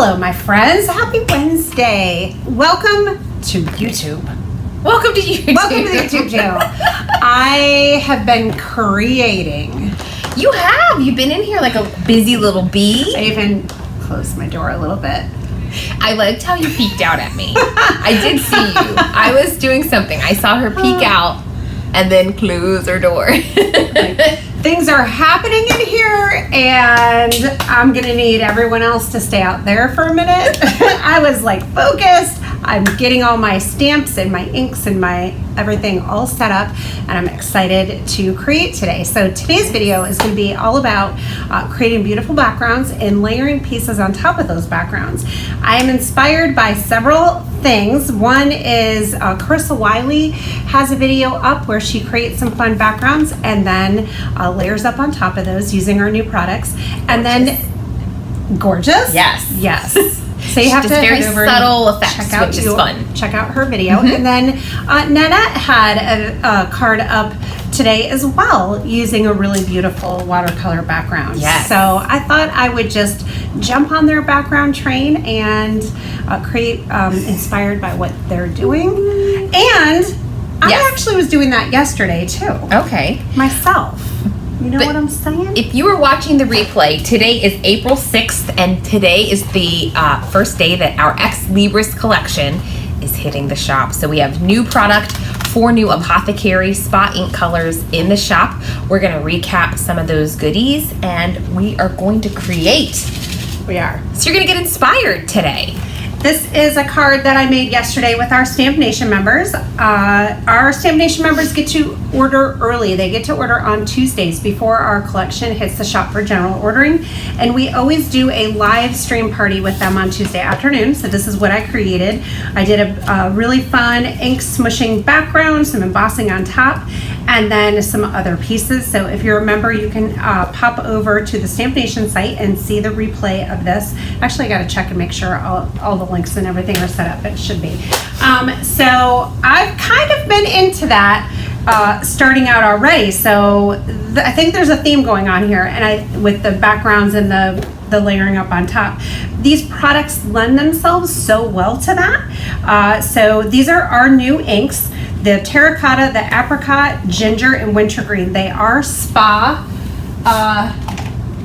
Hello, my friends. Happy Wednesday. Welcome to YouTube. Welcome to YouTube. Welcome to the YouTube channel. I have been creating. You have. You've been in here like a busy little bee. I even closed my door a little bit. I liked how you peeked out at me. I did see you. I was doing something. I saw her peek out and then close her door. Things are happening in here and I'm gonna need everyone else to stay out there for a minute. I was like focused. I'm getting all my stamps and my inks and my everything all set up, and I'm excited to create today. So today's video is going to be all about creating beautiful backgrounds and layering pieces on top of those backgrounds. I am inspired by several things. One is Carissa Wiley has a video up where she creates some fun backgrounds and then layers up on top of those using our new products. And then gorgeous? Yes. So you have to very head over subtle and effects, which is fun. Check out her video. And then Nanette had a card up today as well using a really beautiful watercolor background. Yes. So I thought I would just jump on their background train and create inspired by what they're doing. And I actually was doing that yesterday too. Okay. Myself. You know what I'm saying? If you were watching the replay, today is April 6th, and today is the first day that our Ex Libris Collection is hitting the shop. So we have new product, 4 new Apothecary spot ink colors in the shop. We're going to recap some of those goodies, and we are going to create. We are. So you're going to get inspired today. This is a card that I made yesterday with our Stamp Nation members. Our Stamp Nation members get to order early. They get to order on Tuesdays before our collection hits the shop for general ordering. And we always do a live stream party with them on Tuesday afternoon. So this is what I created. I did a really fun ink smushing background, some embossing on top, and then some other pieces. So if you're a member, you can pop over to the Stamp Nation site and see the replay of this. Actually, I got to check and make sure all the links and everything are set up. It should be. So I've kind of been into that starting out already. So I think there's a theme going on here, and with the backgrounds and the layering up on top. These products lend themselves so well to that. So these are our new inks. The terracotta, the apricot, ginger, and wintergreen. They are spa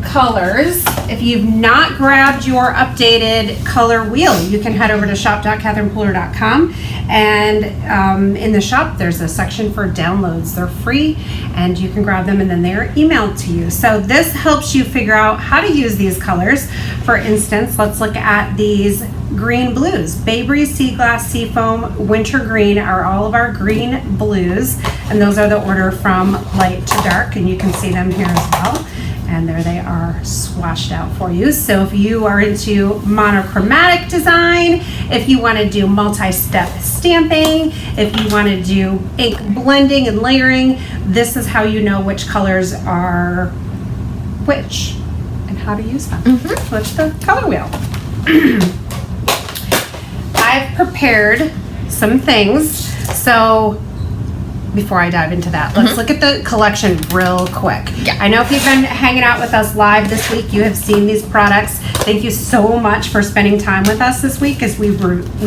colors. If you've not grabbed your updated color wheel, you can head over to shop.catherinepooler.com, and in the shop there's a section for downloads. They're free and you can grab them and then they're emailed to you. So this helps you figure out how to use these colors. For instance, let's look at these green blues. Bayberry, Sea Glass, Seafoam, Wintergreen are all of our green blues, and those are the order from light to dark, and you can see them here as well. And there they are swatched out for you. So if you are into monochromatic design, if you want to do multi-step stamping, if you want to do ink blending and layering, this is how you know which colors are which and how to use them. So it's the color wheel. I've prepared some things. So before I dive into that, let's look at the collection real quick. I know if you've been hanging out with us live this week, you have seen these products. Thank you so much for spending time with us this week as we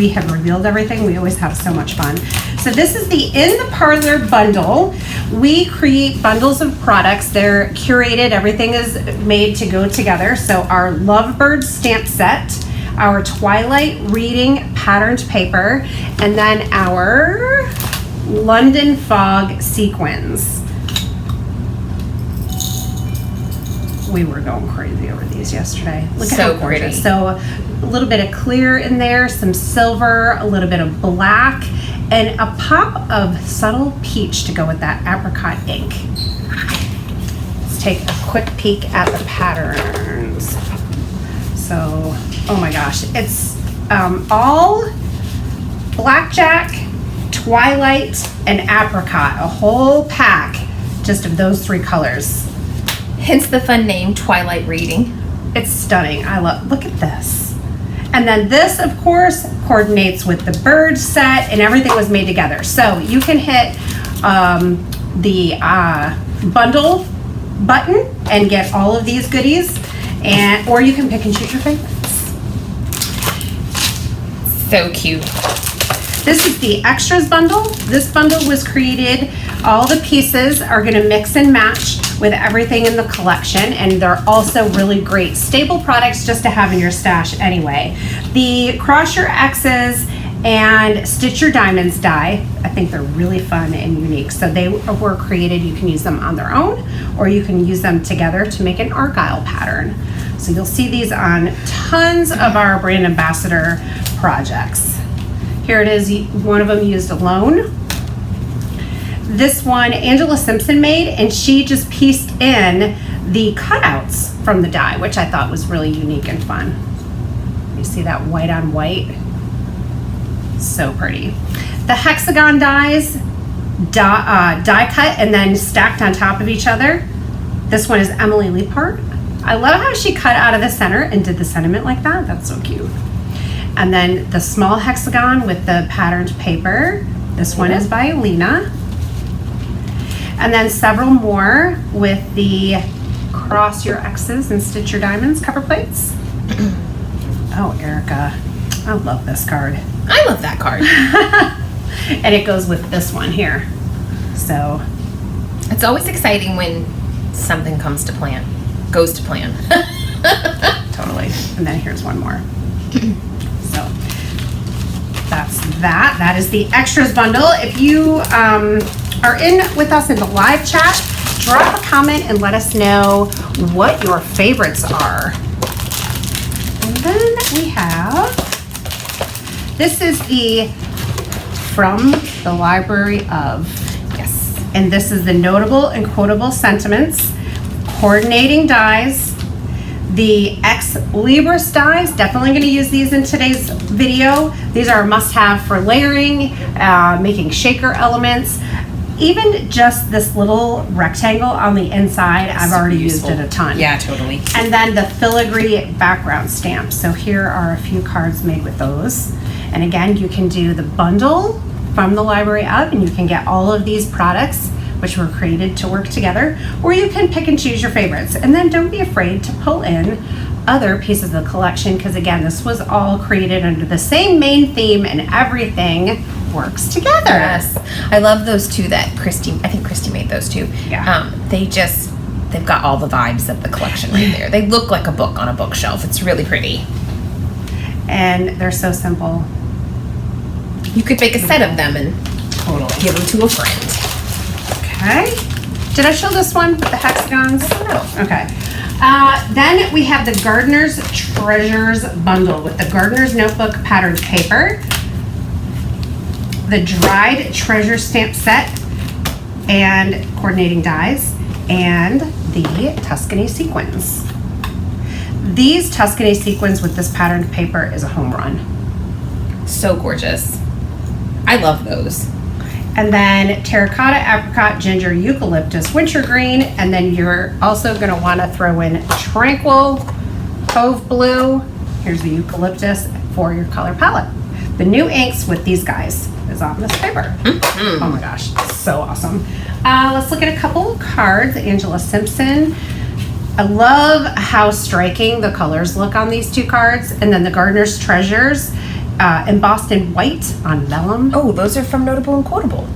have revealed everything. We always have so much fun. So this is the In the Parlor bundle. We create bundles of products. They're curated. Everything is made to go together. So our Lovebird stamp set, our Twilight Reading patterned paper, and then our London Fog sequins. We were going crazy over these yesterday. Look at how gorgeous. So a little bit of clear in there, some silver, a little bit of black, and a pop of subtle peach to go with that apricot ink. Let's take a quick peek at the patterns. So, oh my gosh, it's all blackjack, Twilight, and apricot, a whole pack just of those 3 colors. Hence the fun name, Twilight Reading. It's stunning. Look at this. And then this, of course, coordinates with the bird set, and everything was made together. So you can hit the bundle button and get all of these goodies, or you can pick and choose your favorites. So cute. This is the extras bundle. This bundle was created, all the pieces are gonna mix and match with everything in the collection, and they're also really great staple products just to have in your stash anyway. The Cross Your X's and Stitch Your Diamonds die, I think they're really fun and unique. So they were created, you can use them on their own, or you can use them together to make an argyle pattern. So you'll see these on tons of our brand ambassador projects. Here it is, one of them used alone. This one, Angela Simpson made, and she just pieced in the cutouts from the die, which I thought was really unique and fun. You see that white on white? So pretty. The hexagon dies, die cut and then stacked on top of each other. This one is Emily Leapart. I love how she cut out of the center and did the sentiment like that. That's so cute. And then the small hexagon with the patterned paper. This one is by Alina. And then several more with the Cross Your X's and Stitch Your Diamonds cover plates. Oh, Erica, I love this card. I love that card. And it goes with this one here. So It's always exciting when something goes to plan. totally. And then here's one more. So that's that. That is the extras bundle. If you are in with us in the live chat, drop a comment and let us know what your favorites are. And then we have, this is the From the Library of. Yes. And this is the Notable and Quotable Sentiments, Coordinating Dies, the Ex Libris dies. Definitely going to use these in today's video. These are a must-have for layering, making shaker elements. Even just this little rectangle on the inside, I've already used it a ton. Yeah, totally. And then the filigree background stamp. So here are a few cards made with those. And again, you can do the bundle from the library of, and you can get all of these products which were created to work together, or you can pick and choose your favorites. And then don't be afraid to pull in other pieces of the collection, because again, this was all created under the same main theme and everything works together. Yes. I love those two that I think Christy made those two. Yeah. They've got all the vibes of the collection right there. They look like a book on a bookshelf. It's really pretty. And they're so simple. You could make a set of them and Totally. give them to a friend. Okay. Did I show this one with the hexagons? I don't know. Okay. Then we have the Gardener's Treasures bundle with the Gardener's Notebook patterned paper, the dried treasure stamp set and coordinating dies, and the Tuscany sequins. These Tuscany sequins with this patterned paper is a home run. So gorgeous. I love those. And then terracotta, apricot, ginger, eucalyptus, wintergreen, and then you're also going to want to throw in tranquil, cove blue. Here's the eucalyptus for your color palette. The new inks with these guys is on this paper. Mm-hmm. Oh my gosh, so awesome. Let's look at a couple cards. Angela Simpson. I love how striking the colors look on these two cards. And then the Gardener's Treasures. Embossed in white on vellum. Oh, those are from Notable and Quotable.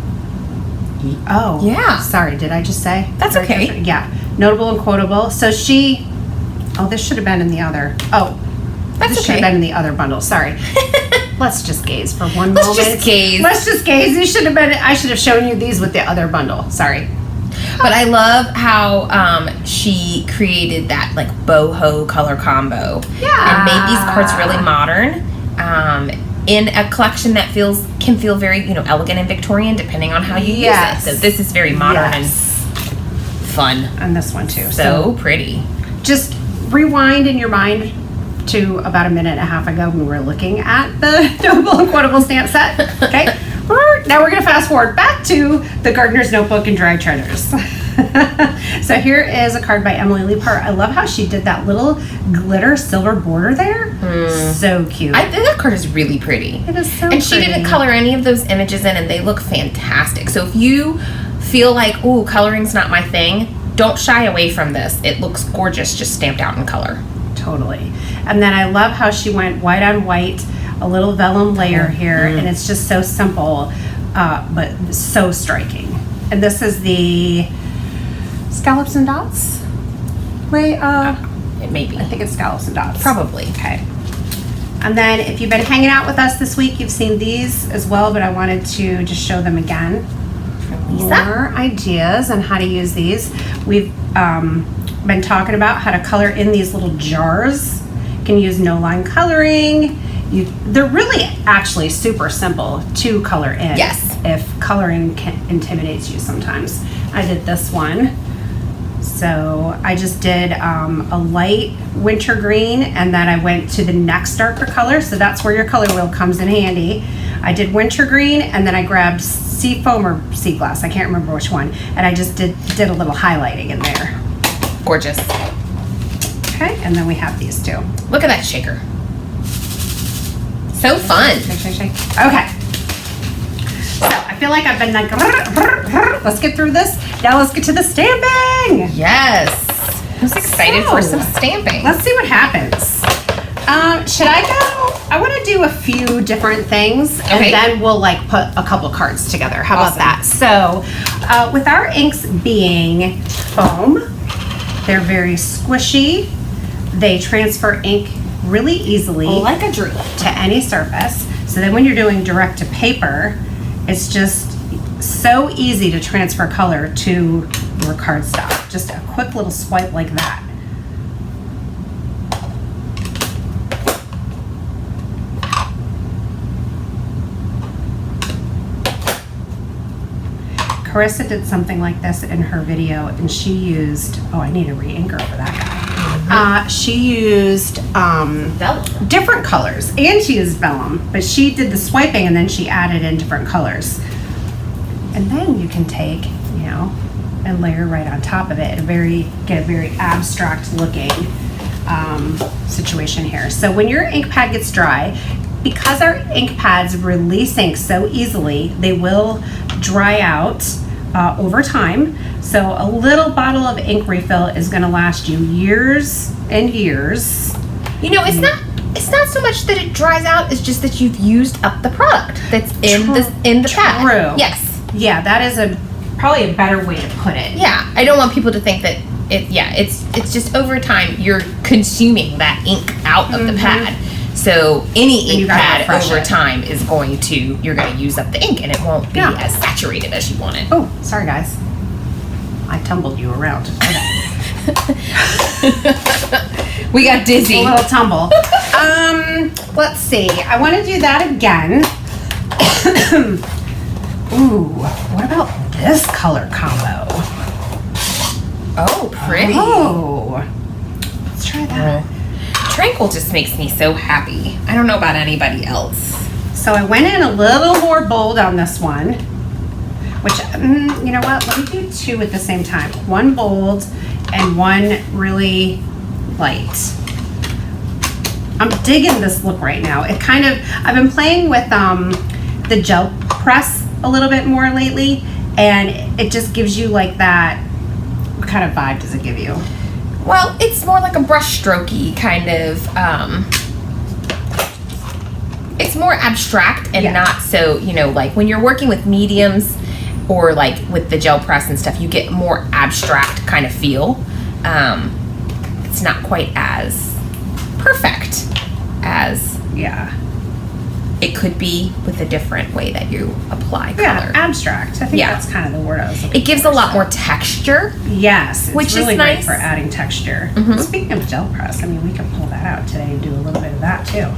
Oh. Yeah. Sorry, did I just say? That's okay. Yeah. Notable and Quotable. So this should have been in the other. Oh. That's this should okay. have been in the other bundle. Sorry. Let's just gaze for one Let's moment. just gaze. Let's just gaze. I should have shown you these with the other bundle. Sorry. But I love how she created that like boho color combo. Yeah. And made these cards really modern. In a collection that can feel very, elegant and Victorian depending on how you use it. So this is very modern and fun. And this one too. So pretty. Just rewind in your mind to about a minute and a half ago when we were looking at the Notable and Quotable stamp set. Okay. Now we're going to fast forward back to the Gardener's Notebook and Dried Treasures. So here is a card by Emily Leapart. I love how she did that little glitter silver border there. So cute. I think that card is really pretty. It is so And she pretty. didn't color any of those images in, and they look fantastic. So if you feel like, ooh, coloring's not my thing, don't shy away from this. It looks gorgeous just stamped out in color. Totally. And then I love how she went white on white a little vellum layer here, and it's just so simple, but so striking. And this is the Scallops and Dots? Wait, it may be. I think it's Scallops and Dots. Probably. Okay. And then if you've been hanging out with us this week, you've seen these as well, but I wanted to just show them again. More ideas on how to use these. We've been talking about how to color in these little jars. You can use no-line coloring. They're really actually super simple to color in. Yes. If coloring intimidates you sometimes. I did this one. So I just did a light winter green, and then I went to the next darker color. So that's where your color wheel comes in handy. I did winter green, and then I grabbed sea foam or sea glass. I can't remember which one. And I just did a little highlighting in there. Gorgeous. Okay, and then we have these two. Look at that shaker. So fun. Shake, shake, shake. Okay. So I feel like I've been like, let's get through this. Now let's get to the stamping. Yes. I was excited for some stamping. Let's see what happens. Should I go? I want to do a few different things, and then we'll like put a couple cards together. How about that? So with our inks being foam, they're very squishy. They transfer ink really easily, like a dream, to any surface. So then when you're doing direct to paper, it's just so easy to transfer color to your cardstock. Just a quick little swipe like that. Carissa did something like this in her video, and she used, oh, I need a re-inker for that guy. She used vellum. Different colors, and she used vellum, but she did the swiping and then she added in different colors. And then you can take, you know, and layer right on top of it and get a very abstract looking situation here. So when your ink pad gets dry, because our ink pads release ink so easily, they will dry out over time. So a little bottle of ink refill is going to last you years and years. You know, it's not so much that it dries out, it's just that you've used up the product that's in the pad. True. Yes. Yeah, that is probably a better way to put it. Yeah, I don't want people to think that it's just over time you're consuming that ink out of the pad. So any ink pad over time is you're going to use up the ink, and it won't be as saturated as you want it. Oh, sorry guys. I tumbled you around. We got dizzy. A little tumble. Let's see. I want to do that again. Ooh, what about this color combo? Oh, pretty. Oh, let's try that. Tranquil just makes me so happy. I don't know about anybody else. So I went in a little more bold on this one, which, you know what? Let me do two at the same time. One bold and one really light. I'm digging this look right now. I've been playing with the gel press a little bit more lately, and it just gives you like that. What kind of vibe does it give you? Well, it's more like a brush strokey kind of, it's more abstract and not so, you know, like when you're working with mediums or like with the gel press and stuff, you get more abstract kind of feel. It's not quite as perfect as it could be with a different way that you apply color. Yeah, abstract. I think that's kind of the word I was looking for. It gives a lot more texture. Yes, it's which really is nice great for adding texture. Speaking of gel press, I mean, we can pull that out today and do a little bit of that too.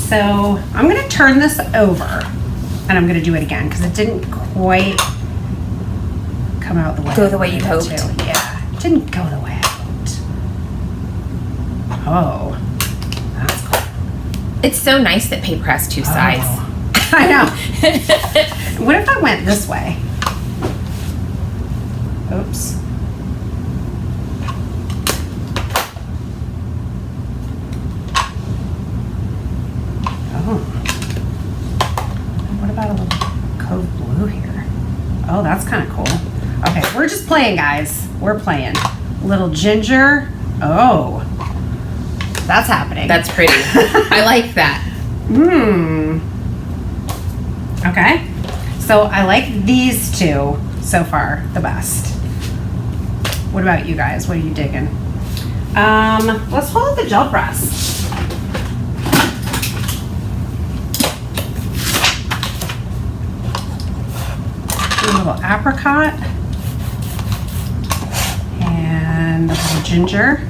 So I'm going to turn this over, and I'm going to do it again because it didn't quite come out the way you hoped. Yeah, it didn't go the way I hoped. Oh, that's cool. It's so nice that paper has two sides. I know. What if I went this way? Oops. Oh. What about a little cove blue here? Oh, that's kind of cool. Okay, we're just playing, guys. We're playing. A little ginger. Oh. That's happening. That's pretty. I like that. Okay. So I like these two so far the best. What about you guys? What are you digging? Let's pull out the gel press. A little apricot and a little ginger.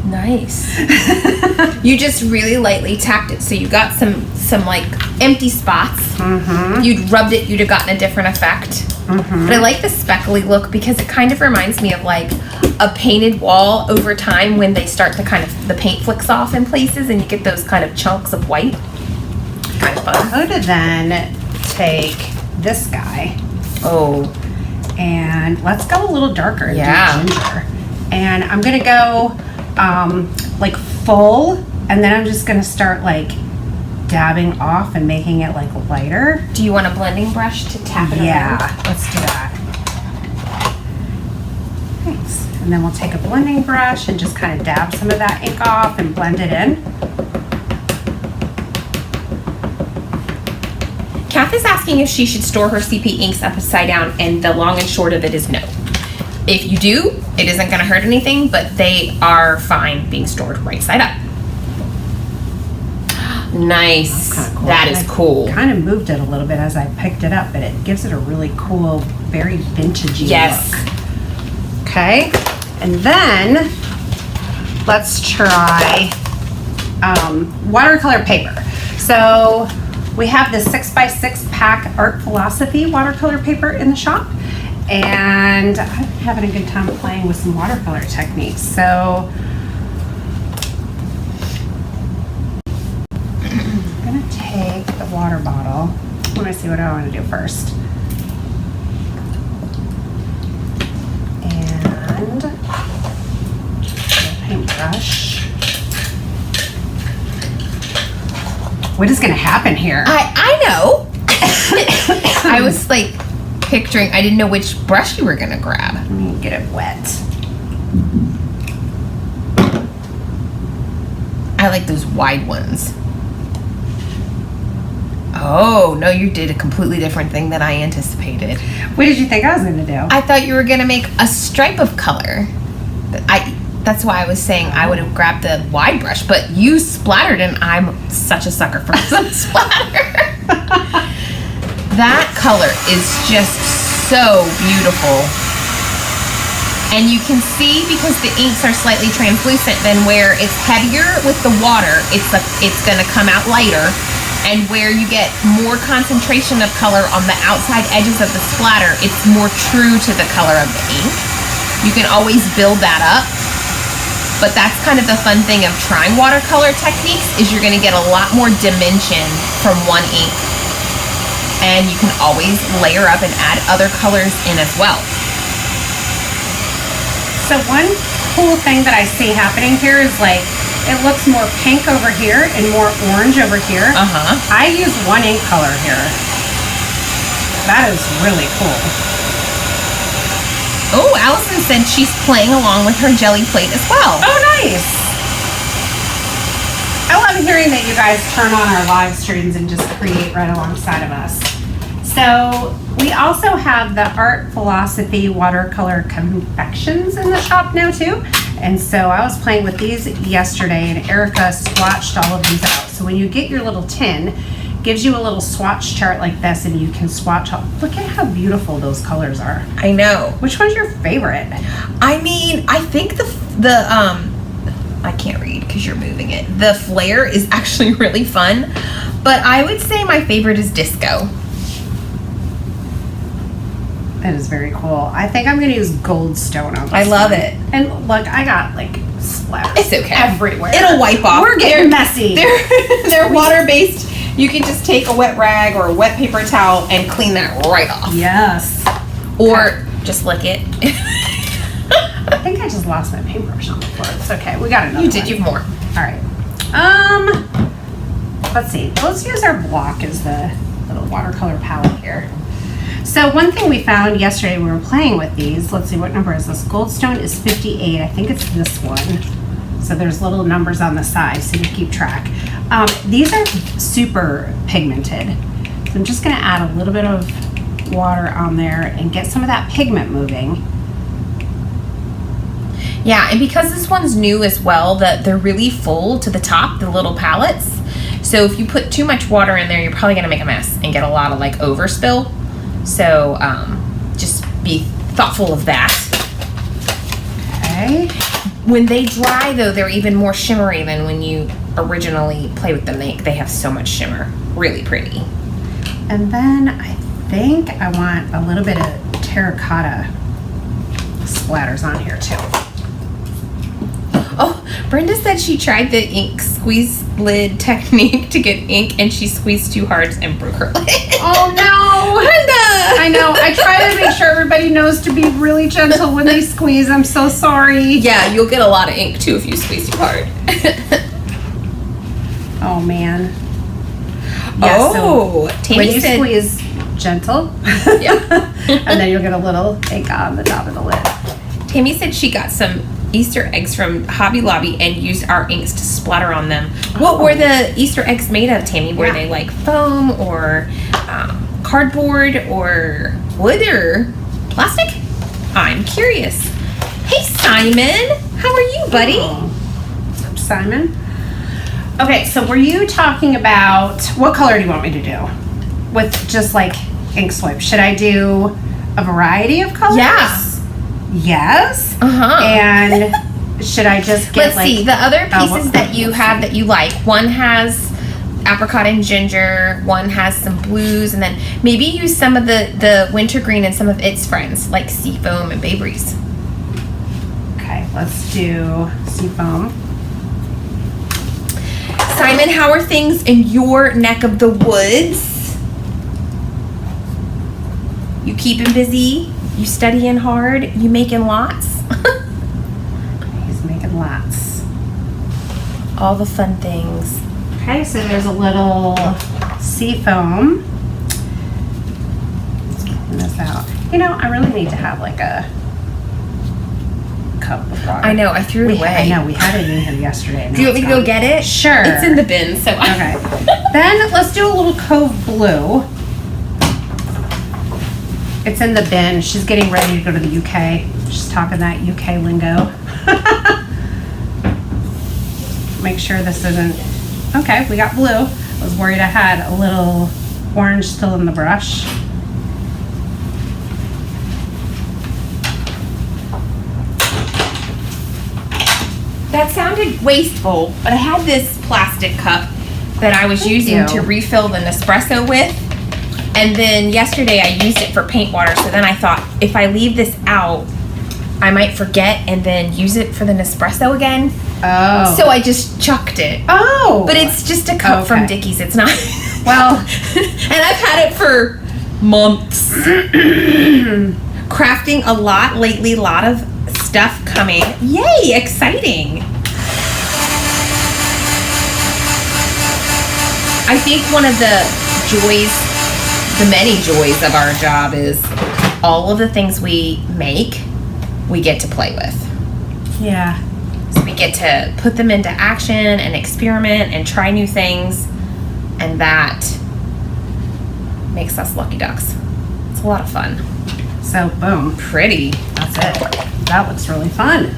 Nice. You just really lightly tapped it, so you got some like empty spots. You'd rubbed it, you'd have gotten a different effect. But I like the speckly look because it kind of reminds me of like a painted wall over time when they start to kind of, the paint flicks off in places and you get those kind of chunks of white. Kind of fun. I'm going to then take this guy. Oh. And let's go a little darker and Yeah. do ginger. And I'm going to go like full, and then I'm just going to start like dabbing off and making it like lighter. Do you want a blending brush to tap it Yeah, around? let's do that. Thanks. And then we'll take a blending brush and just kind of dab some of that ink off and blend it in. Kath is asking if she should store her CP inks upside down, and the long and short of it is no. If you do, it isn't going to hurt anything, but they are fine being stored right side up. Nice. That's kinda cool. That is cool. Kind of moved it a little bit as I picked it up, but it gives it a really cool, very vintagey Yes. look. Okay, and then let's try watercolor paper. So we have this 6x6 pack Art Philosophy watercolor paper in the shop, and I'm having a good time playing with some watercolor techniques. So I'm gonna take the water bottle. Let me see what I want to do first. And a paintbrush. What is gonna happen here? I know. I was like picturing, I didn't know which brush you were going to grab. Let me get it wet. I like those wide ones. Oh, no, you did a completely different thing than I anticipated. What did you think I was gonna do? I thought you were going to make a stripe of color. That's why I was saying I would have grabbed the wide brush, but you splattered, and I'm such a sucker for some splatter. That color is just so beautiful. And you can see, because the inks are slightly translucent, then where it's heavier with the water, it's going to come out lighter. And where you get more concentration of color on the outside edges of the splatter, it's more true to the color of the ink. You can always build that up. But that's kind of the fun thing of trying watercolor techniques, is you're going to get a lot more dimension from one ink. And you can always layer up and add other colors in as well. So one cool thing that I see happening here is like, it looks more pink over here and more orange over here. I use one ink color here. That is really cool. Oh, Allison said she's playing along with her jelly plate as well. Oh, nice. I love hearing that you guys turn on our live streams and just create right alongside of us. So we also have the Art Philosophy watercolor confections in the shop now too. And so I was playing with these yesterday, and Erica swatched all of these out. So when you get your little tin, gives you a little swatch chart like this, and you can swatch all. Look at how beautiful those colors are. I know. Which one's your favorite? I mean, I think the I can't read because you're moving it. The flare is actually really fun, but I would say my favorite is Disco. That is very cool. I think I'm going to use Goldstone on this. I love one. it. And look, I got like splatters. It's okay. Everywhere. It'll wipe off. We're getting messy. They're water-based. You can just take a wet rag or a wet paper towel and clean that right off. Yes. Or just lick it. I think I just lost my paintbrush on the floor. It's okay. We got another You did. one. You have more. All right. Let's see. Let's use our block as the little watercolor palette here. So one thing we found yesterday, we were playing with these. Let's see, what number is this? Goldstone is 58. I think it's this one. So there's little numbers on the side so you can keep track. These are super pigmented. So I'm just gonna add a little bit of water on there and get some of that pigment moving. Yeah, and because this one's new as well, that they're really full to the top, the little palettes. So if you put too much water in there, you're probably gonna make a mess and get a lot of like overspill. So just be thoughtful of that. Okay. When they dry though, they're even more shimmery than when you originally play with them. They have so much shimmer. Really pretty. And then I think I want a little bit of terracotta splatters on here too. Oh, Brenda said she tried the ink squeeze lid technique to get ink and she squeezed too hard and broke her lid. Oh no! Brenda! I know. I try to make sure everybody knows to be really gentle when they squeeze. I'm so sorry. Yeah, you'll get a lot of ink too if you squeeze too hard. Oh man. Yeah, Oh, so Tammy when you said, squeeze gentle, Yeah. and then you'll get a little ink on the top of the lid. Tammy said she got some Easter eggs from Hobby Lobby and used our inks to splatter on them. What were the Easter eggs made of, Tammy? Were they like foam or cardboard or wood or plastic? I'm curious. Hey, Simon. How are you, buddy? What's up, Simon? Okay, so were you talking about, what color do you want me to do? With just like ink swipe. Should I do a variety of colors? Yeah. Yes. Uh-huh. And should I just get Let's see. The other pieces what- that you have that you like. One has apricot and ginger. One has some blues. And then maybe use some of the wintergreen and some of its friends, like Seafoam and Bay Breeze. Okay, let's do Seafoam. Simon, how are things in your neck of the woods? You keeping busy? You studying hard? You making lots? He's making lots. All the fun things. Okay, so there's a little Seafoam. Let's clean this out. You know, I really need to have like a cup of water. I know, I threw it away. I know, we had it in here yesterday. Do you want me to go get it? Sure. It's in the bin, so Okay. Then let's do a little Cove Blue. It's in the bin. She's getting ready to go to the UK. She's talking that UK lingo. Make sure this isn't... Okay, we got blue. I was worried I had a little orange still in the brush. That sounded wasteful, but I had this plastic cup that I was using to refill the Nespresso with. And then yesterday I used it for paint water, so then I thought if I leave this out, I might forget and then use it for the Nespresso again. Oh. So I just chucked it. Oh. But it's just a cup from Dickies. It's not. Well. And I've had it for months. Crafting a lot lately, a lot of stuff coming. Yay, exciting. I think one of the joys, the many joys of our job is all of the things we make, we get to play with. Yeah. So we get to put them into action and experiment and try new things, and that makes us lucky ducks. It's a lot of fun. So, boom. Pretty. That's it. That looks really fun.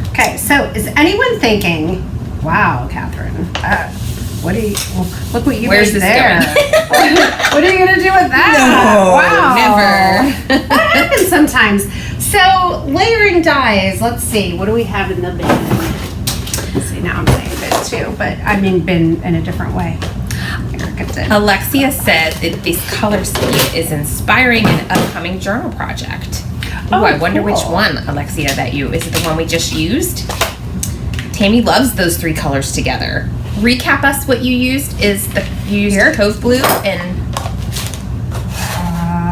Okay, so is anyone thinking, wow, Catherine, what are you, look what you Where's did this there. going? What are you going to do with that? No, Wow. never. That happens sometimes. So, layering dyes, let's see, what do we have in the bin? Let's see, now I'm saying bin too, but I mean bin in a different way. Alexia said that this color scheme is inspiring an upcoming journal project. Ooh, I wonder which one, Alexia, that is it the one we just used? Tammy loves those three colors together. Recap us what you used. You used Cove Blue and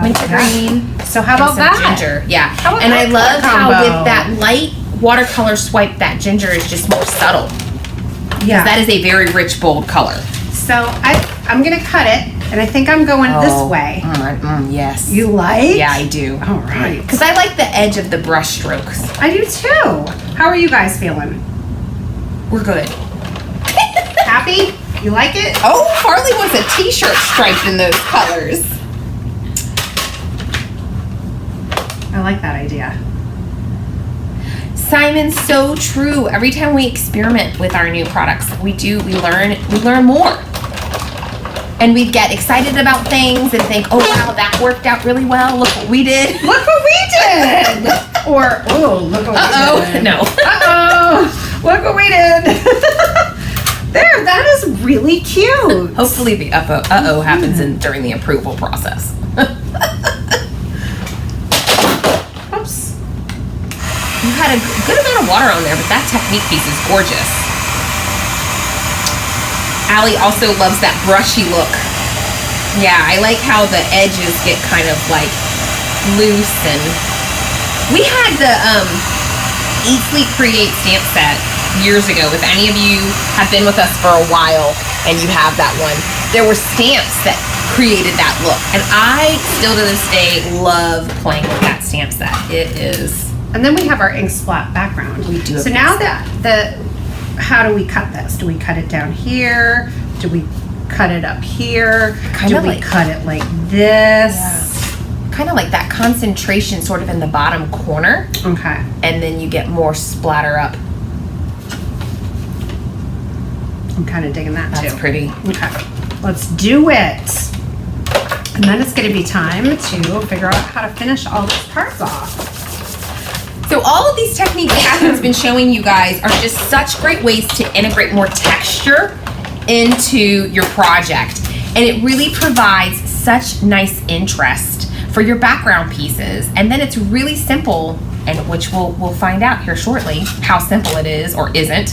wintergreen. So how about some that? Ginger, yeah. How about And I that love how combo? with that light watercolor swipe, that ginger is just more subtle. Yeah. That is a very rich, bold color. So I'm gonna cut it, and I think I'm going this way. Yes. You like? Yeah, I do. All right. Because I like the edge of the brush strokes. I do too. How are you guys feeling? We're good. Happy? You like it? Oh, Farley wants a t-shirt striped in those colors. I like that idea. Simon, so true. Every time we experiment with our new products, we learn more. And we get excited about things and think, oh wow, that worked out really well. Look what we did. Look what we did! Or, oh, look what we did. No. Uh-oh, look what we did. There, that is really cute. Hopefully the happens during the approval process. Oops. You had a good amount of water on there, but that technique piece is gorgeous. Allie also loves that brushy look. Yeah, I like how the edges get kind of like loose, and we had the Eat Sleep Create stamp set years ago. If any of you have been with us for a while and you have that one, there were stamps that created that look, and I still to this day love playing with that stamp set. It is. And then we have our ink splat background. We do have So now how do we cut this? Do we cut it down here? Do we cut it up here? Kinda Do we like- cut it like this? Kind of like that concentration sort of in the bottom corner, Okay. and then you get more splatter up. I'm kind of digging that That's too. pretty. Okay. Let's do it. And then it's going to be time to figure out how to finish all these parts off. So all of these techniques Catherine's been showing you guys are just such great ways to integrate more texture into your project. And it really provides such nice interest for your background pieces. And then it's really simple, and which we'll find out here shortly how simple it is or isn't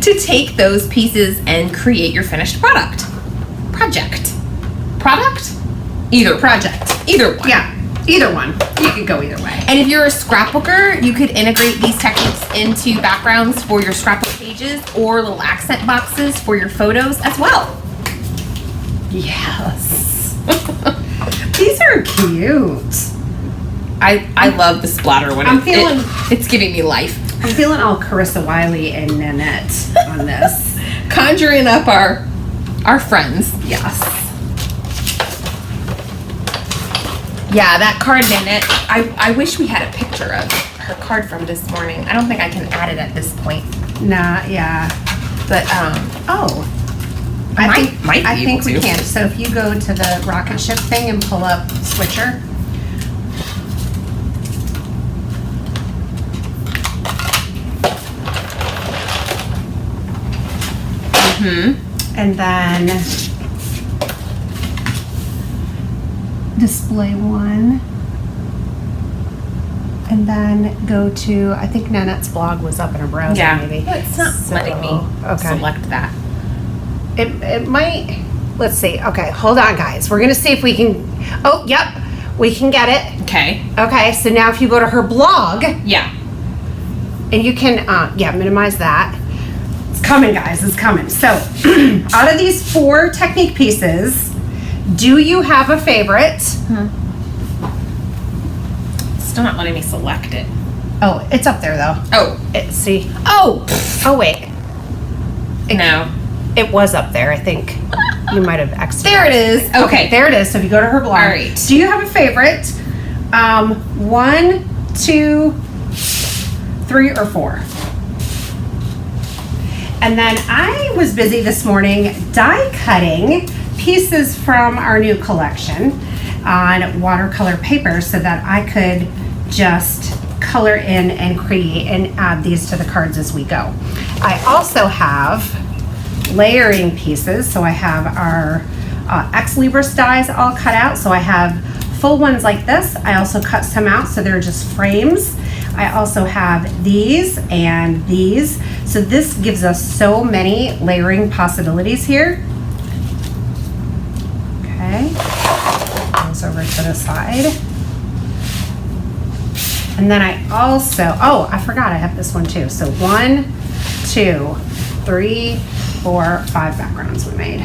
to take those pieces and create your finished product. Project? Either project. Either one. Yeah, either one. You could go either way. And if you're a scrapbooker, you could integrate these techniques into backgrounds for your scrapbook pages or little accent boxes for your photos as well. Yes. These are cute. I love the splatter when I'm feeling- it's giving me life. I'm feeling all Carissa Wiley and Nanette on this. Conjuring up our friends. Yes. Yeah, that card, Nanette, I wish we had a picture of her card from this morning. I don't think I can add it at this point. Nah, yeah. But, Oh. Might be I think able we to. can. So if you go to the rocket ship thing and pull up Switcher. And then display one. And then go to, I think Nanette's blog was up in her browser maybe. But it's not So, letting me select that. It might, let's see. Okay, hold on guys. We're gonna see if we can, oh, yep, we can get it. Okay. Okay, so now if you go to her blog, Yeah. and you can, minimize that. It's coming, guys, it's coming. So, out of these 4 technique pieces, do you have a favorite? Still not letting me select it. Oh, it's up there though. Oh. See. Oh. Oh, wait. No. It was up there, I think. You might have exited. There it is. Okay. There it is. So if you go to her blog. All right. Do you have a favorite? 1, 2, 3, or 4? And then I was busy this morning die cutting pieces from our new collection on watercolor paper so that I could just color in and create and add these to the cards as we go. I also have layering pieces. So I have our Ex Libris dies all cut out. So I have full ones like this. I also cut some out so they're just frames. I also have these and these. So this gives us so many layering possibilities here. Okay. Goes over to the side. And then I also, oh, I forgot I have this one too. So 1, 2, 3, 4, 5 backgrounds we made.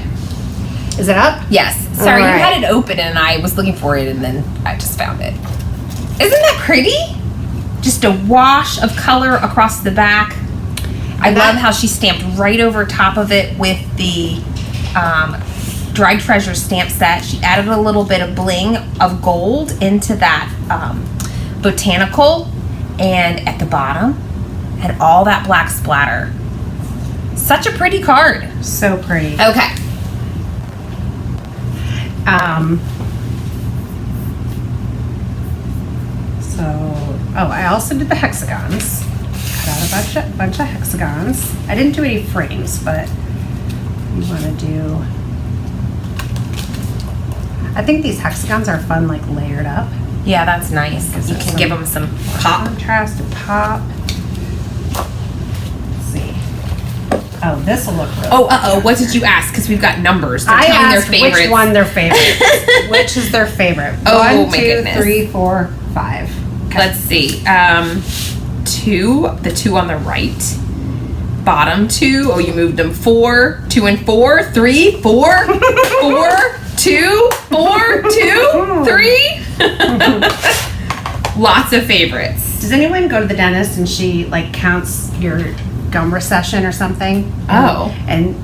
Is it up? Yes. Sorry, All right. you had it open and I was looking for it and then I just found it. Isn't that pretty? Just a wash of color across the back. I love how she stamped right over top of it with the Dried Treasure stamp set. She added a little bit of bling of gold into that botanical, and at the bottom had all that black splatter. Such a pretty card. So pretty. Okay. I also did the hexagons. Cut out a bunch of hexagons. I didn't do any frames, but you want to do. I think these hexagons are fun, like layered up. Yeah, that's nice. You can give them some pop. Contrast and pop. Let's see. Oh, this will look really good. What did you ask? Because we've got numbers. They're I telling asked their favorites. which one their favorite. Which is their favorite? Oh, 1, my 2, goodness. 3, 4, 5. Okay. Let's see. 2, the 2 on the right. Bottom 2. Oh, you moved them. 4, 2 and 4, 3, 4, 4, 2, 4, 2, 3. Lots of favorites. Does anyone go to the dentist and she like counts your gum recession or something? Oh. And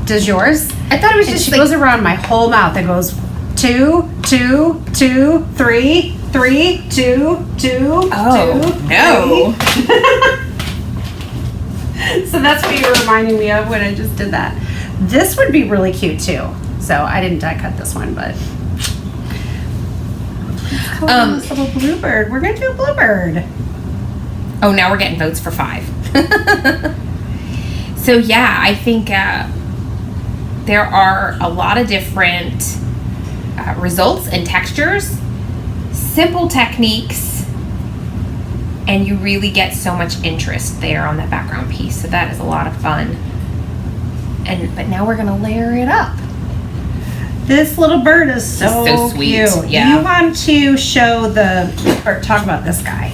does yours? I thought it was And just she like, goes around my whole mouth and goes 2, 2, 2, 3, 3, 2, 2, 2. no. 3. So that's what you were reminding me of when I just did that. This would be really cute too. So I didn't die cut this one, but this little bluebird. We're gonna do a bluebird. Oh, now we're getting votes for 5. So yeah, I think there are a lot of different results and textures, simple techniques, and you really get so much interest there on that background piece. So that is a lot of fun. But now we're gonna layer it up. This little bird is so sweet. cute. Yeah. You want to show or talk about this guy?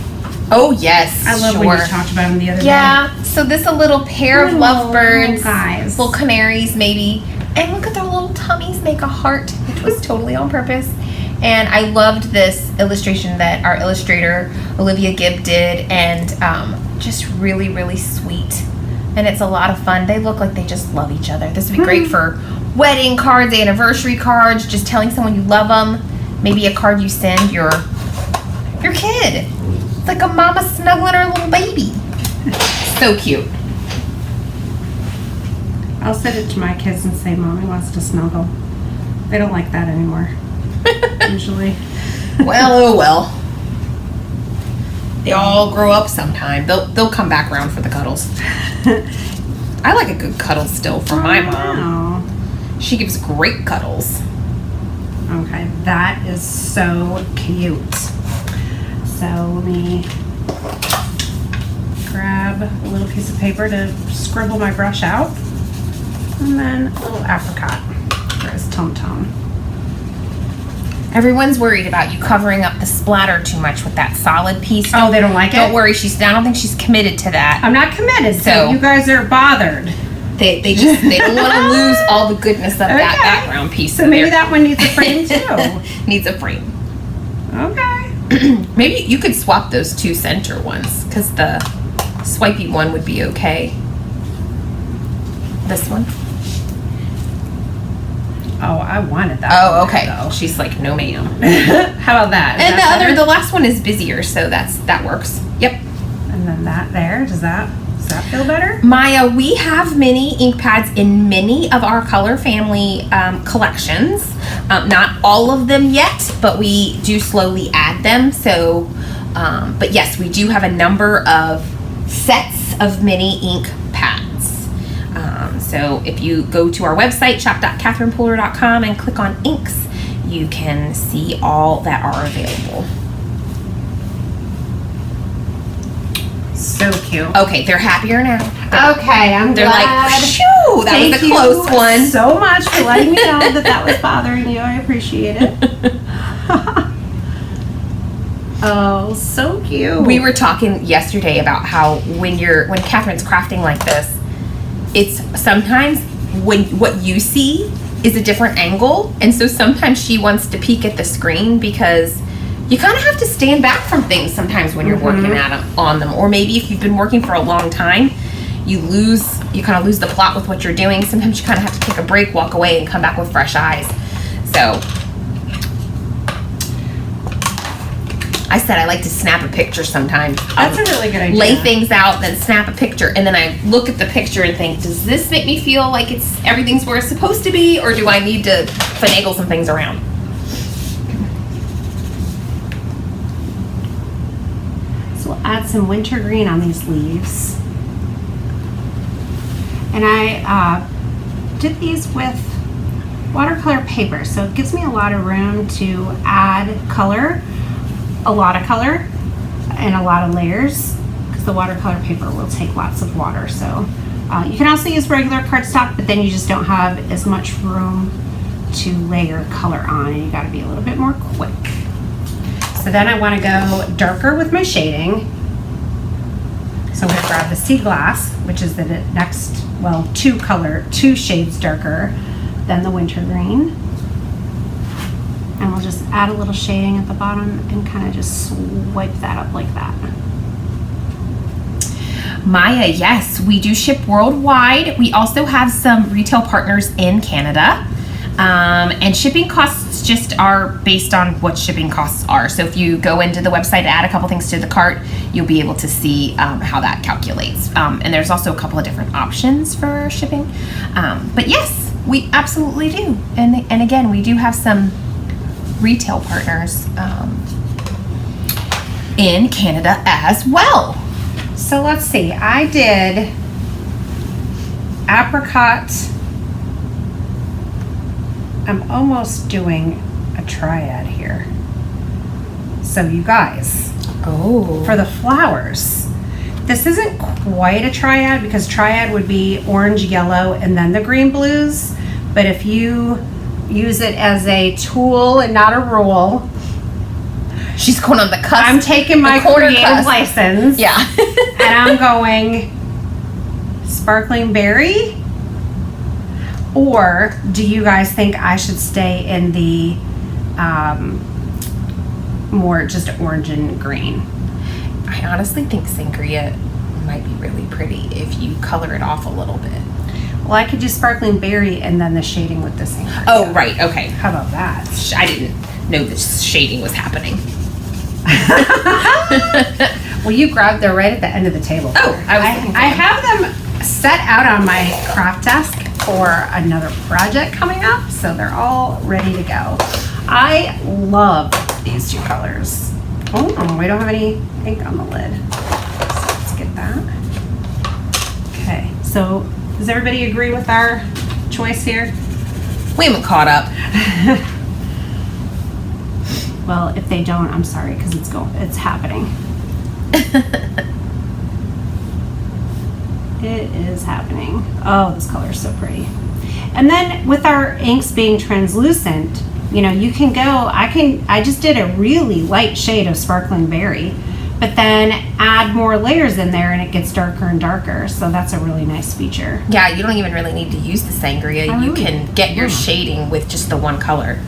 Oh yes, I love when you talked about him the other day. Yeah, so this a little pair of lovebirds, little guys. little canaries maybe, and look at their little tummies make a heart, which was totally on purpose. And I loved this illustration that our illustrator Olivia Gibb did, and just really, really sweet. And it's a lot of fun. They look like they just love each other. This would be great for wedding cards, anniversary cards, just telling someone you love them. Maybe a card you send your kid. It's like a mama snuggling her little baby. So cute. I'll send it to my kids and say, Mommy wants to snuggle. They don't like that anymore, usually. Well, oh well. They all grow up sometime. They'll come back around for the cuddles. I like a good cuddle still from my mom. Wow. She gives great cuddles. Okay, that is so cute. So let me grab a little piece of paper to scribble my brush out. And then a little apricot for his tum-tum. Everyone's worried about you covering up the splatter too much with that solid piece. Oh, they don't like it? Don't worry, I don't think she's committed to that. I'm not committed, so So- you guys are bothered. They don't want to lose all the goodness of that background piece. So maybe that one needs a frame too. needs a frame. Okay. Maybe you could swap those 2 center ones, because the swipey one would be okay. This one. Oh, I wanted that. Oh, one okay. there, She's like, no, ma'am. though. How about that? Is And that the last one is busier, so that works. Yep. And then that there, does that feel better? Maya, we have mini ink pads in many of our color family collections. Not all of them yet, but we do slowly add them. So, but yes, we do have a number of sets of mini ink pads. So if you go to our website, shop.catherinepoehler.com, and click on inks, you can see all that are available. So cute. Okay, they're happier now. Okay, I'm They're glad. like, phew, that was a close one. Thank you so much for letting me know that was bothering you. I appreciate it. Oh, so cute. We were talking yesterday about how when Catherine's crafting like this, it's sometimes when what you see is a different angle, and so sometimes she wants to peek at the screen because you kind of have to stand back from things sometimes when you're working on them, or maybe if you've been working for a long time, you kind of lose the plot with what you're doing. Sometimes you kind of have to take a break, walk away, and come back with fresh eyes. So I said I like to snap a picture sometimes. That's a really good idea. Lay things out, then snap a picture, and then I look at the picture and think, does this make me feel like everything's where it's supposed to be, or do I need to finagle some things around? So we'll add some wintergreen on these leaves. And I did these with watercolor paper, so it gives me a lot of room to add color. A lot of color and a lot of layers, because the watercolor paper will take lots of water. So you can also use regular cardstock, but then you just don't have as much room to layer color on, and you got to be a little bit more quick. So then I want to go darker with my shading. So I'm going to grab the sea glass, which is the next, well, two shades darker than the wintergreen. And we'll just add a little shading at the bottom and kind of just swipe that up like that. Maya, yes, we do ship worldwide. We also have some retail partners in Canada. And shipping costs just are based on what shipping costs are. So if you go into the website and add a couple things to the cart, you'll be able to see how that calculates. And there's also a couple of different options for shipping. But yes, we absolutely do. And again, we do have some retail partners in Canada as well. So let's see, I did apricot. I'm almost doing a triad here. So you guys, for the flowers, this isn't quite a triad, because triad would be orange, yellow, and then the green blues. But if you use it as a tool and not a rule. She's going on the cusp. I'm taking my creative license. Yeah. And I'm going sparkling berry. Or do you guys think I should stay in the more just orange and green? I honestly think sangria might be really pretty if you color it off a little bit. Well, I could do sparkling berry and then the shading with the sangria. Oh, right. Okay. How about that? I didn't know this shading was happening. Well, you grabbed them right at the end of the table. Oh, I have them set out on my craft desk for another project coming up, so they're all ready to go. I love these two colors. Oh, we don't have any ink on the lid. So let's get that. Okay, so does everybody agree with our choice here? We haven't caught up. Well, if they don't, I'm sorry, because it's happening. It is happening. Oh, this color is so pretty. And then with our inks being translucent, you know, you can go, I just did a really light shade of sparkling berry, but then add more layers in there and it gets darker and darker. So that's a really nice feature. Yeah, you don't even really need to use the sangria. You can get your shading with just the one color.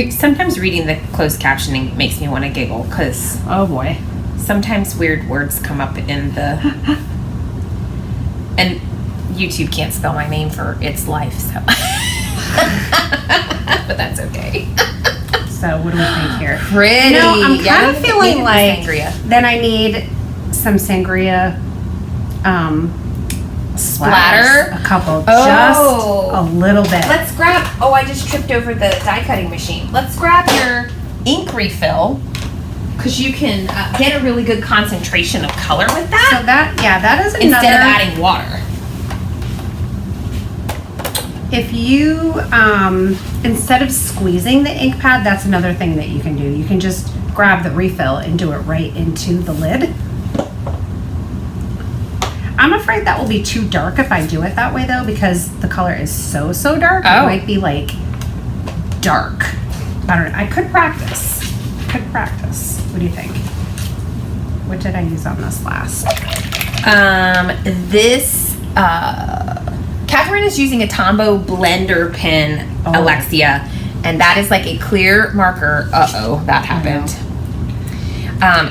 Sometimes reading the closed captioning makes me want to giggle, because oh boy, sometimes weird words come up in the and YouTube can't spell my name for its life, so but that's okay. So what do we think here? Pretty. You know, I'm kind of feeling like sangria. Then I need some sangria splatter, a couple, just a little bit. Let's grab, I just tripped over the die cutting machine. Let's grab your ink refill, because you can get a really good concentration of color with that. So that is another, instead of adding water. If you, instead of squeezing the ink pad, that's another thing that you can do. You can just grab the refill and do it right into the lid. I'm afraid that will be too dark if I do it that way though, because the color is so dark. Oh. It might be like dark. I don't know. I could practice. What do you think? What did I use on this last? Catherine is using a Tombow Blender Pen, Alexia, and that is like a clear marker. Uh-oh, that happened.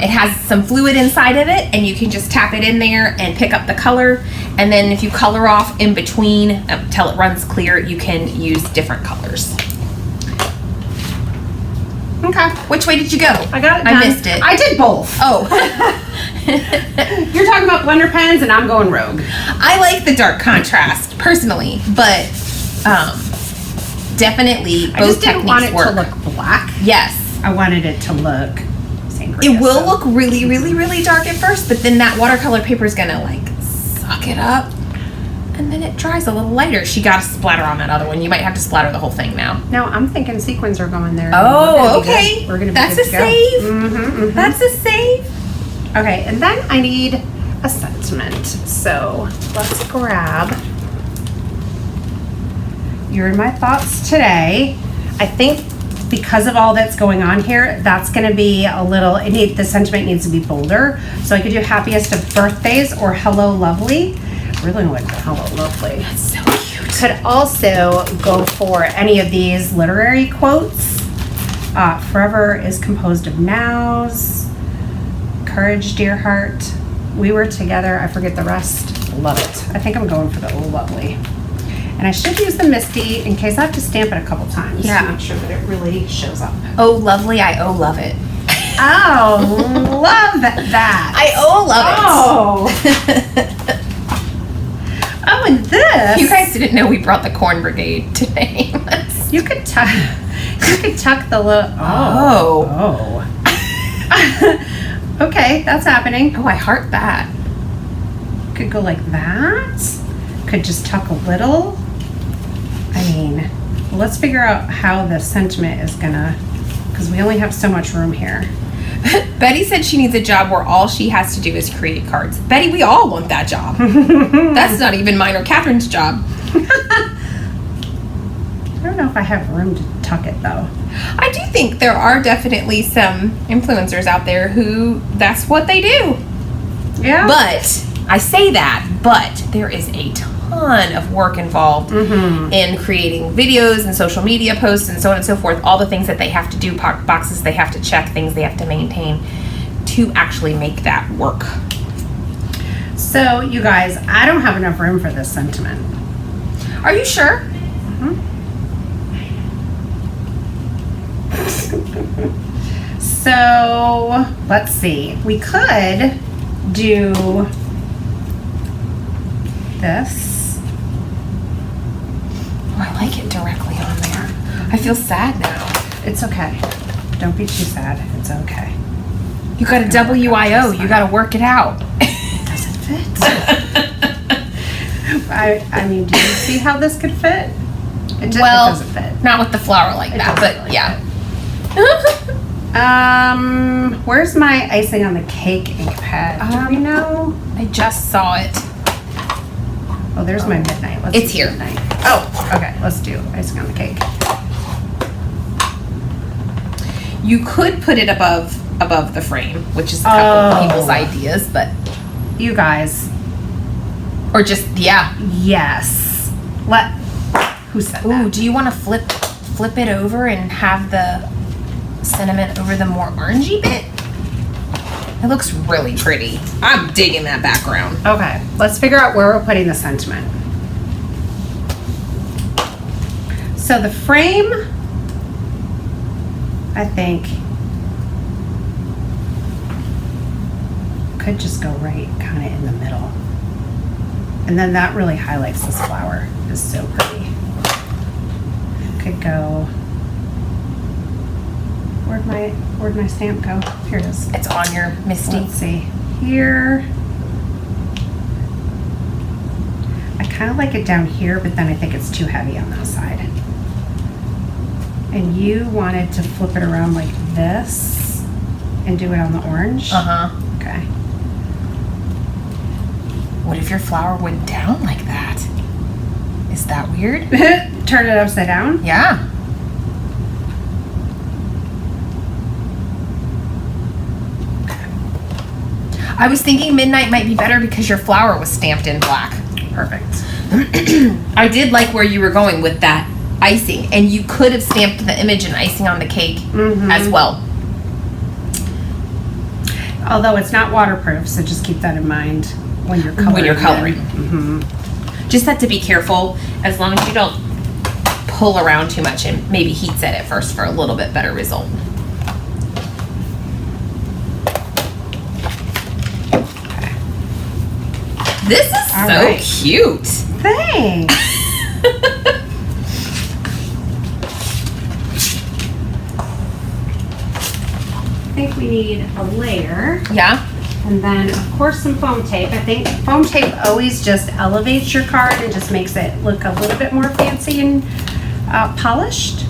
It has some fluid inside of it, and you can just tap it in there and pick up the color. And then if you color off in between till it runs clear, you can use different colors. Okay. Which way did you go? I got it done. I missed it. I did both. Oh. You're talking about blender pens and I'm going rogue. I like the dark contrast, personally, but definitely I both just didn't techniques want it work. to look black. Yes. I wanted it to look sangria. It will look really, really, really dark at first, but then that watercolor paper is gonna like suck it up, and then it dries a little lighter. She got a splatter on that other one. You might have to splatter the whole thing now. No, I'm thinking sequins are going there. Oh, okay. We're gonna be That's good a to go. save. Mm-hmm. That's a save. Okay, and then I need a sentiment. So let's grab You're in My Thoughts Today. I think because of all that's going on here, that's gonna be a little, the sentiment needs to be bolder. So I could do Happiest of Birthdays or Hello Lovely. I really like the Hello Lovely. That's so cute. Could also go for any of these literary quotes. Forever is composed of nows. Courage, dear heart. We were together. I forget the rest. Love it. I think I'm going for the Oh Lovely. And I should use the Misty in case I have to stamp it a couple times Yeah. to make sure that it really shows up. Oh, lovely. I love it. Oh, love that. I love it. Oh. Oh, and this. You guys didn't know we brought the Corn Brigade today. You could tuck the little. Oh. Oh. Okay, that's happening. Oh, I heart that. Could go like that. Could just tuck a little. I mean, let's figure out how the sentiment is gonna, because we only have so much room here. Betty said she needs a job where all she has to do is create cards. Betty, we all want that job. That's not even mine or Catherine's job. I don't know if I have room to tuck it though. I do think there are definitely some influencers out there who that's what they do. Yeah. But I say that, but there is a ton of work involved in creating videos and social media posts and so on and so forth. All the things that they have to do, boxes they have to check, things they have to maintain to actually make that work. So you guys, I don't have enough room for this sentiment. Are you sure? So let's see. We could do this. Oh, I like it directly on there. I feel sad now. It's okay. Don't be too sad. It's okay. You got a WIO. You got to work it out. It doesn't fit. I mean, do you see how this could fit? It doesn't fit. Not with the flower like It that, doesn't but really yeah. Where's my icing on the cake ink pad? Do we know? I just saw it. Oh, there's my midnight. Let's It's do here. Midnight. Oh, okay. Let's do icing on the cake. You could put it above the frame, which is a couple of people's ideas, but You guys, or just yes. Who said Ooh, that? do you want to flip it over and have the cinnamon over the more orangey bit? It looks really pretty. I'm digging that background. Okay, let's figure out where we're putting the sentiment. So the frame, I think, could just go right kind of in the middle. And then that really highlights this flower. It's so pretty. Could go, where'd my stamp go? Here it is. It's on your Misty. Let's see, here. I kind of like it down here, but then I think it's too heavy on that side. And you wanted to flip it around like this and do it on the orange? Uh-huh. Okay. What if your flower went down like that? Is that weird? Turn it upside down? Yeah. I was thinking midnight might be better because your flower was stamped in black. Perfect. I did like where you were going with that icing, and you could have stamped the image and icing on the cake as well. Although it's not waterproof, so just keep that in mind when you're coloring. When you're coloring. Just have to be careful as long as you don't pull around too much and maybe heat set it first for a little bit better result. Okay. This is All so right. cute. Thanks. I think we need a layer. Yeah. And then, of course, some foam tape. I think foam tape always just elevates your card and just makes it look a little bit more fancy and polished.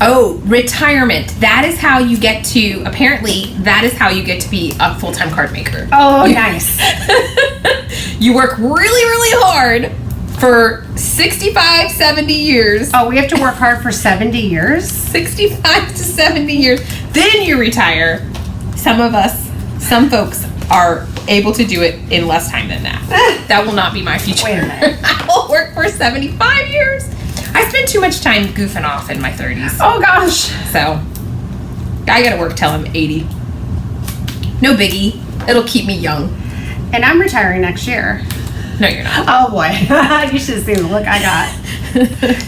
Oh, retirement. That is how you get to, apparently, that is how you get to be a full-time card maker. Oh, nice. You work really, really hard for 65, 70 years. Oh, we have to work hard for 70 years? 65 to 70 years. Then you retire. Some folks are able to do it in less time than that. That will not be my future. Wait a minute. I will work for 75 years. I spend too much time goofing off in my 30s. Oh, gosh. So, I gotta work till I'm 80. No biggie. It'll keep me young. And I'm retiring next year. No, you're not. Oh, boy. You should have seen the look I got.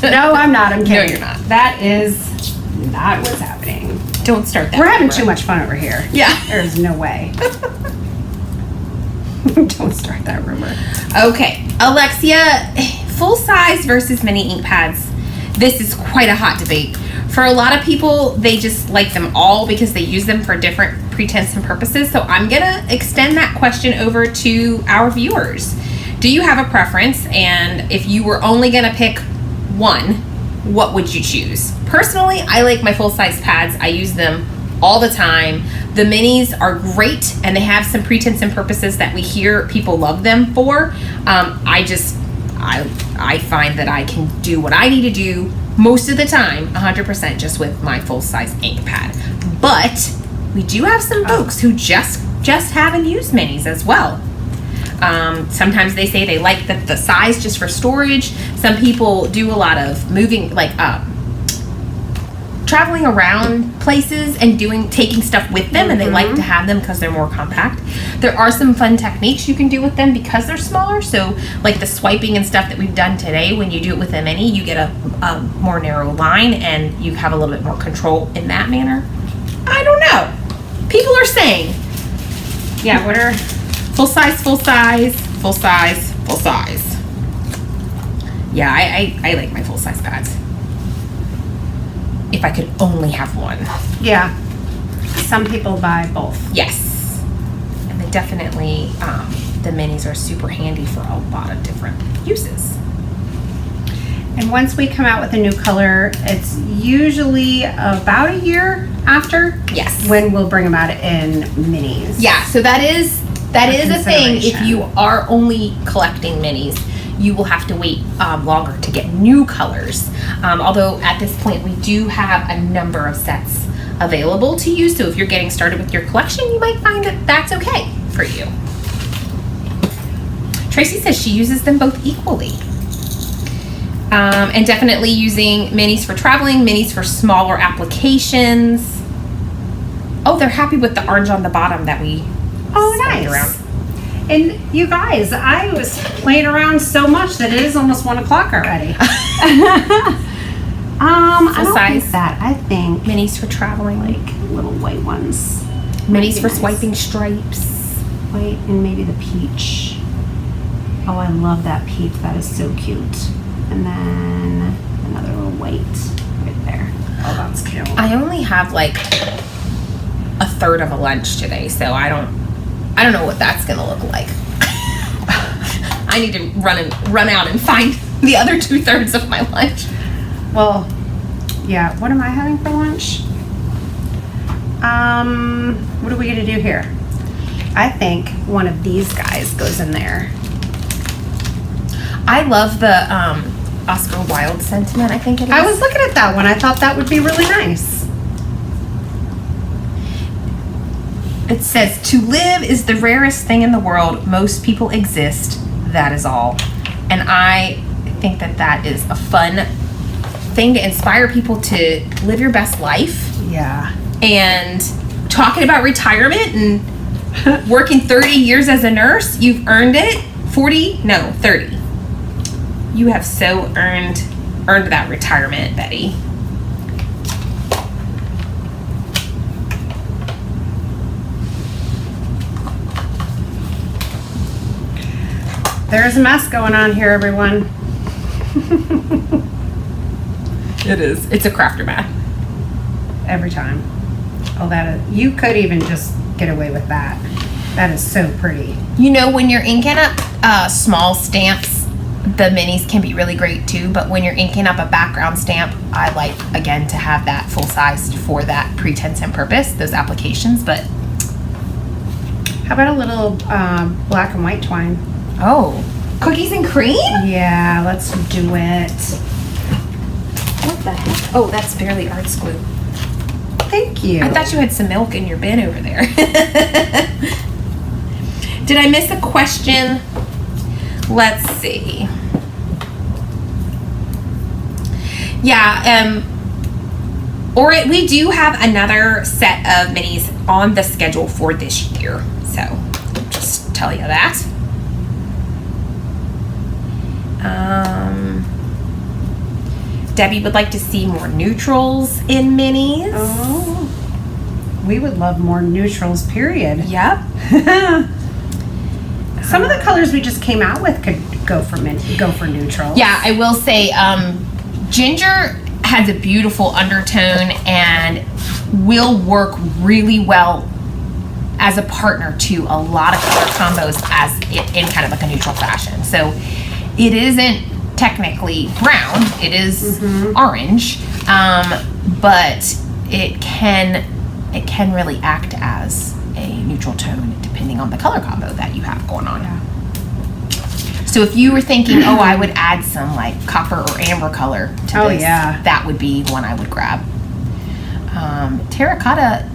No, I'm not. I'm kidding. No, you're not. That is not what's happening. Don't start that. We're having rumor. too much fun over here. Yeah. There's no way. Don't start that rumor. Okay, Alexia, full size versus mini ink pads. This is quite a hot debate. For a lot of people, they just like them all because they use them for different pretents and purposes. So I'm gonna extend that question over to our viewers. Do you have a preference? And if you were only gonna pick one, what would you choose? Personally, I like my full size pads. I use them all the time. The minis are great and they have some pretents and purposes that we hear people love them for. I find that I can do what I need to do most of the time 100% just with my full size ink pad. But we do have some folks who just haven't used minis as well. Sometimes they say they like the size just for storage. Some people do a lot of moving, like traveling around places and taking stuff with them, and they like to have them because they're more compact. There are some fun techniques you can do with them because they're smaller. So like the swiping and stuff that we've done today, when you do it with a mini, you get a more narrow line and you have a little bit more control in that manner. I don't know. People are saying, Yeah, what are... full size, full size, full size, full size. Yeah, I like my full size pads. If I could only have one. Yeah. Some people buy both. Yes. And they definitely, the minis are super handy for a lot of different uses. And once we come out with a new color, it's usually about a year after. Yes. When we'll bring them out in minis. Yeah, so that is a thing. If consideration. you are only collecting minis, you will have to wait longer to get new colors. Although at this point we do have a number of sets available to use, so if you're getting started with your collection, you might find that that's okay for you. Tracy says she uses them both equally. And definitely using minis for traveling, minis for smaller applications. Oh, they're happy with the orange on the bottom that we Nice. around. And you guys, I was playing around so much that it is almost 1 o'clock already. I don't size. think that. I think Minis for traveling. like little white ones. Minis for nice. swiping stripes. White and maybe the peach. Oh, I love that peach. That is so cute. And then another little white right there. Oh, that's cute. I only have like a third of a lunch today, so I don't I don't know what that's gonna look like. I need to run out and find the other 2/3 of my lunch. Well, yeah, what am I having for lunch? What are we gonna do here? I think one of these guys goes in there. I love the Oscar Wilde sentiment, I think it is. I was looking at that one. I thought that would be really nice. It says, "To live is the rarest thing in the world. Most people exist. That is all." And I think that that is a fun thing to inspire people to live your best life. Yeah. And talking about retirement and working 30 years as a nurse, you've earned it. 40? No, 30. You have so earned that retirement, Betty. There's a mess going on here, everyone. It is. It's a crafter mat. Every time. Oh, that is, you could even just get away with that. That is so pretty. You know, when you're inking up small stamps, the minis can be really great too, but when you're inking up a background stamp, I like, again, to have that full size for that pretense and purpose, those applications, but... How about a little black and white twine? Oh, cookies and cream? Yeah, let's do it. What the heck? Oh, that's barely arts glue. Thank you. I thought you had some milk in your bin over there. Did I miss a question? Let's see. Yeah, we do have another set of minis on the schedule for this year. So, just tell you that. Debbie would like to see more neutrals in minis. Oh, we would love more neutrals, period. Yep. Some of the colors we just came out with could go for neutrals. Yeah, I will say ginger has a beautiful undertone and will work really well as a partner to a lot of color combos in kind of like a neutral fashion. So it isn't technically brown, it is orange, but it can really act as a neutral tone depending on the color combo that you have going on. Yeah. So if you were thinking, oh, I would add some like copper or amber color to this, yeah, that would be one I would grab. Terracotta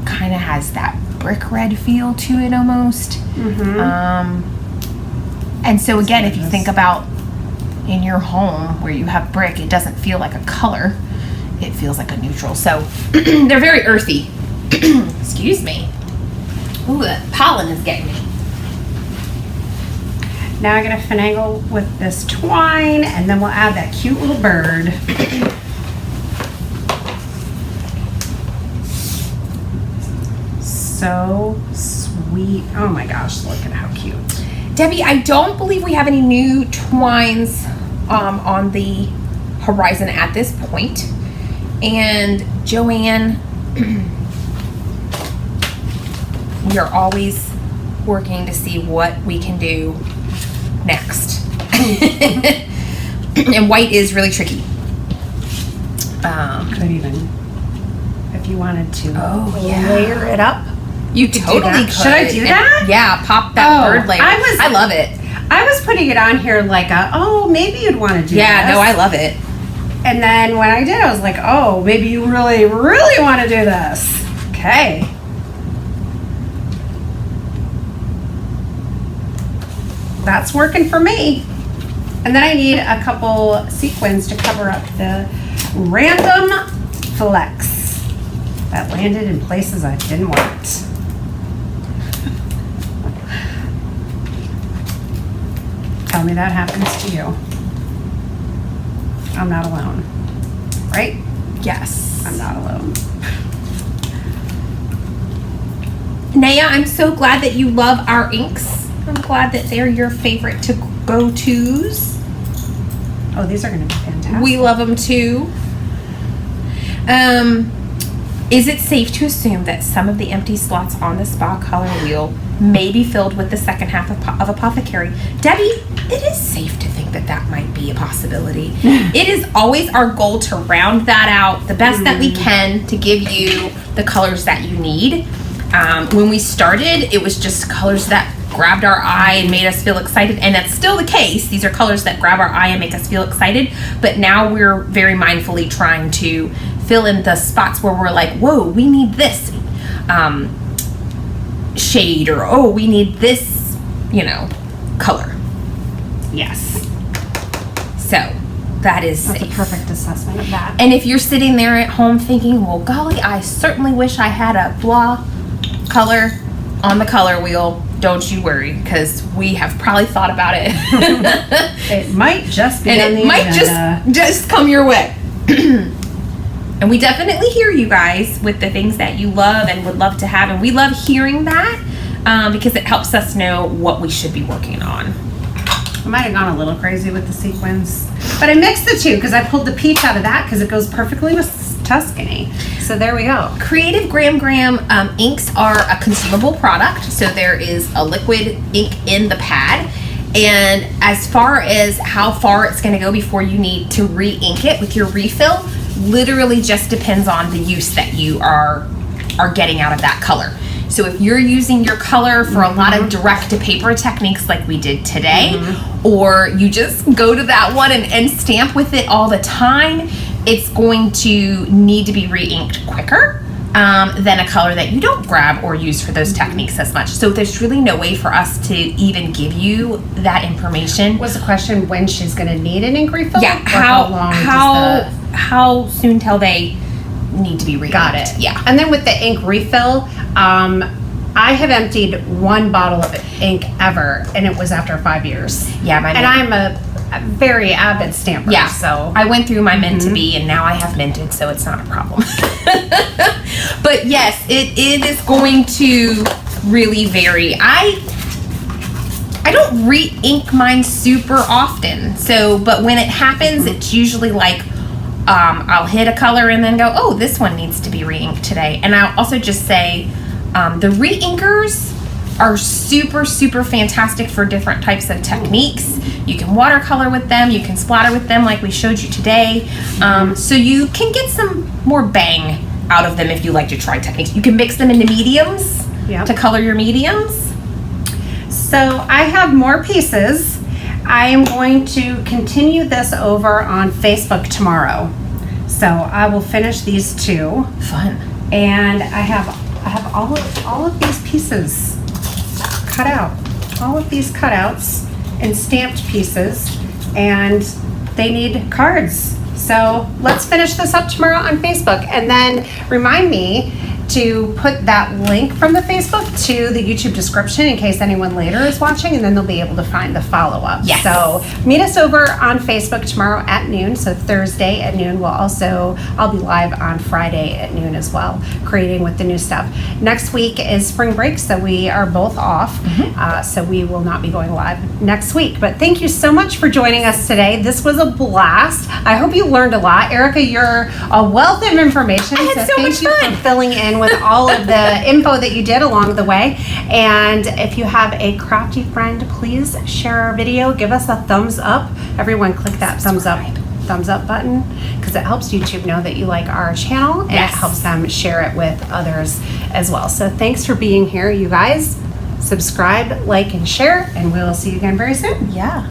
kind of has that brick red feel to it almost. And so again, if you think about in your home where you have brick, it doesn't feel like a color, it feels like a neutral. So they're very earthy. Excuse me. Ooh, the pollen is getting me. Now I'm gonna finagle with this twine, and then we'll add that cute little bird. So sweet. Oh my gosh, look at how cute. Debbie, I don't believe we have any new twines on the horizon at this point. And Joanne, we are always working to see what we can do next. And white is really tricky. Could even, if you wanted to, yeah. layer it up. You totally could. Should I do that? Yeah, pop that bird layer. I love it. I was putting it on here like maybe you'd want to do this. Yeah, no, I love it. And then when I did, I was like, oh, maybe you really, really want to do this. Okay. That's working for me. And then I need a couple sequins to cover up the random flecks that landed in places I didn't want. Tell me that happens to you. I'm not alone, right? Yes. I'm not alone. Naya, I'm so glad that you love our inks. I'm glad that they're your favorite to go-tos. Oh, these are going to be fantastic. We love them too. Is it safe to assume that some of the empty slots on the spa color wheel may be filled with the second half of Apothecary? Debbie, it is safe to think that that might be a possibility. It is always our goal to round that out the best that we can to give you the colors that you need. When we started, it was just colors that grabbed our eye and made us feel excited, and that's still the case. These are colors that grab our eye and make us feel excited, but now we're very mindfully trying to fill in the spots where we're like, whoa, we need this shade, or oh, we need this, color. Yes. So that is That's safe. a perfect assessment of that. And if you're sitting there at home thinking, well, golly, I certainly wish I had a blah color on the color wheel, don't you worry, because we have probably thought about it. It might just be And on the it might agenda. just come your way. And we definitely hear you guys with the things that you love and would love to have, and we love hearing that because it helps us know what we should be working on. I might have gone a little crazy with the sequins, but I mixed the two because I pulled the peach out of that because it goes perfectly with Tuscany. So there we go. Creative Gram inks are a consumable product, so there is a liquid ink in the pad. And as far as how far it's going to go before you need to re-ink it with your refill, literally just depends on the use that you are getting out of that color. So if you're using your color for a lot of direct to paper techniques like we did today, or you just go to that one and stamp with it all the time, it's going to need to be re-inked quicker than a color that you don't grab or use for those techniques as much. So there's really no way for us to even give you that information. Was the question when she's going to need an ink refill? Yeah, Or how long does how soon till they need to be re-inked? Got it. Yeah. And then with the ink refill, I have emptied one bottle of ink ever, and it was after 5 years. Yeah, And I'm a very avid stamper. Yeah, So I went through my mint to be, and now I have minted, so it's not a problem. But yes, it is going to really vary. I don't re-ink mine super often, but when it happens, it's usually like I'll hit a color and then go, oh, this one needs to be re-inked today. And I'll also just say the re-inkers are super, super fantastic for different types of techniques. You can watercolor with them, you can splatter with them like we showed you today. So you can get some more bang out of them if you like to try techniques. You can mix them into mediums to color your mediums. So I have more pieces. I am going to continue this over on Facebook tomorrow. So I will finish these two. Fun. And I have all of these pieces cut out. All of these cutouts and stamped pieces, and they need cards. So let's finish this up tomorrow on Facebook, and then remind me to put that link from the Facebook to the YouTube description in case anyone later is watching, and then they'll be able to find the follow-up. Yes. So meet us over on Facebook tomorrow at noon. So Thursday at noon. I'll be live on Friday at noon as well, creating with the new stuff. Next week is spring break, so we are both off. So we will not be going live next week. But thank you so much for joining us today. This was a blast. I hope you learned a lot. Erica, you're a wealth of information. I had so thank much you fun. for filling in with all of the info that you did along the way. And if you have a crafty friend, please share our video. Give us a thumbs up. Everyone click that thumbs up button, because it helps YouTube know that you like our channel, and Yes. it helps them share it with others as well. So thanks for being here, you guys. Subscribe, like, and share, and we'll see you again very soon. Yeah.